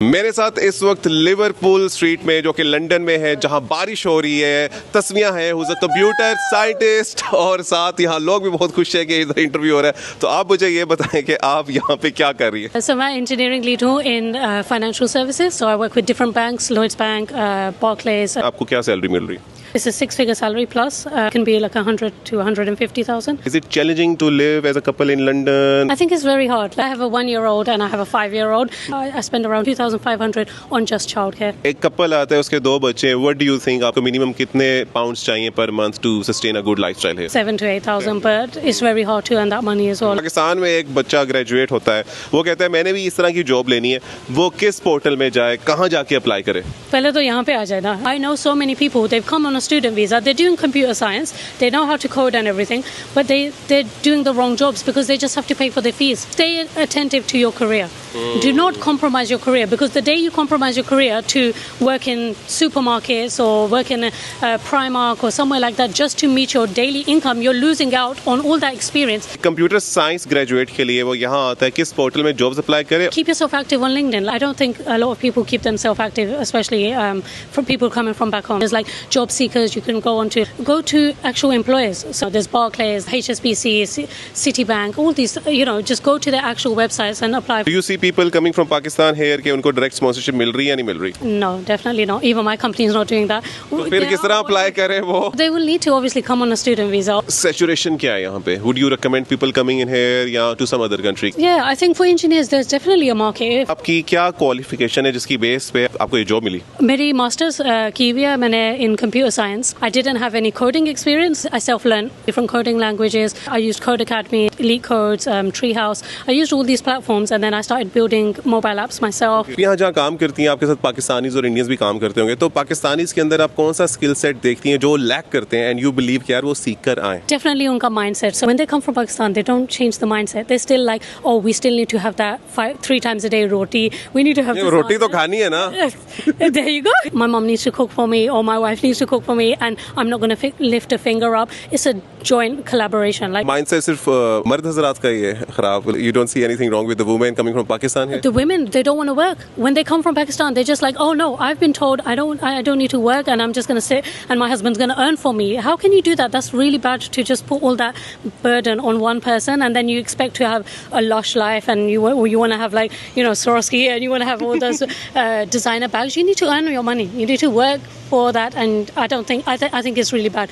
मेरे साथ इस वक्त लिवरपूल स्ट्रीट में जो कि लंदन में है, जहां बारिश हो रही है, तस्मिया है हुज़ अ कंप्यूटर साइंटिस्ट, और साथ यहाँ लोग भी बहुत खुश हैं कि इधर इंटरव्यू हो रहा है। तो आप मुझे ये बताएं कि आप यहाँ पे क्या कर रही है। So मैं engineering lead हूँ in financial services. So I work with different banks, Lloyds Bank, Barclays. आपको क्या सैलरी मिल रही है? It's a six-figure salary plus. Can be like 100 to 150,000. Is it challenging to live as a couple in London? I think it's very hard. I have a 1-year-old and I have a 5-year-old. I spend around 2,500 on just childcare. एक couple आता है, उसके 2 बच्चे हैं। What do you think आपको minimum कितने pounds चाहिए पर month to sustain a good lifestyle है? 7,000 to 8,000, but it's very hard to earn that money as well. Pakistan में एक बच्चा ग्रेजुएट होता है, वो कहता है मैंने भी इस तरह की जॉब लेनी है, वो किस पोर्टल में जाए, कहाँ जाके अप्लाई करे? पहले तो यहाँ पे आ जाए ना। I know so many people, they've come on a student visa, they're doing computer science, they know how to code and everything, but they're doing the wrong jobs because they just have to pay for their fees. Stay attentive to your career. Do not compromise your career, because the day you compromise your career to work in supermarkets or work in a Primark or somewhere like that just to meet your daily income, you're losing out on all that experience. Computer science graduate के लिए वो यहाँ आता है, किस portal में jobs apply करे? Keep yourself active on LinkedIn. I don't think a lot of people keep themselves active, especially from people coming from back home. There's like job seekers you can go to actual employers. So there's Barclays, HSBC, Citibank, all these, just go to their actual websites and apply. Do you see people coming from Pakistan here कि उनको direct sponsorship मिल रही है या नहीं मिल रही? No, definitely not. Even my company is not doing that. तो फिर किस तरह अप्लाई करें वो? They will need to obviously come on a student visa. Saturation क्या है यहाँ पे? Would you recommend people coming in here या to some other country? Yeah, I think for engineers there's definitely a market. आपकी क्या qualification है जिसकी base पे आपको ये जॉब मिली? मेरी मास्टर्स की हुई है मैंने in computer science. I didn't have any coding experience. I self-learned different coding languages. I used Code Academy, Elite Codes, Treehouse. I used all these platforms and then I started building mobile apps myself. यहाँ जहाँ काम करती हैं आपके साथ Pakistanis और Indians भी काम करते होंगे, तो पाकिस्तानीज के अंदर आप कौन सा स्किल सेट देखती हैं जो लैक करते हैं एंड यू बिलीव कि यार वो सीख कर आए? Definitely उनका mindset. So when they come from Pakistan, they don't change the mindset. They're still like, oh, we still need to have that 3 times a day roti. We need to have this. रोटी तो खानी है ना? There you go. My mom needs to cook for me or my wife needs to cook for me and I'm not going to lift a finger up. It's a joint collaboration. Like mindset सिर्फ मर्द हजरात का ही है खराब. You don't see anything wrong with the women coming from Pakistan here? The women, they don't want to work. When they come from Pakistan, they're just like, oh no, I've been told I don't need to work and I'm just going to sit and my husband's going to earn for me. How can you do that? That's really bad to just put all that burden on one person and then you expect to have a lush life and you want to have like, Swarovski and you want to have all those designer bags. You need to earn your money. You need to work for that, and I think it's really bad.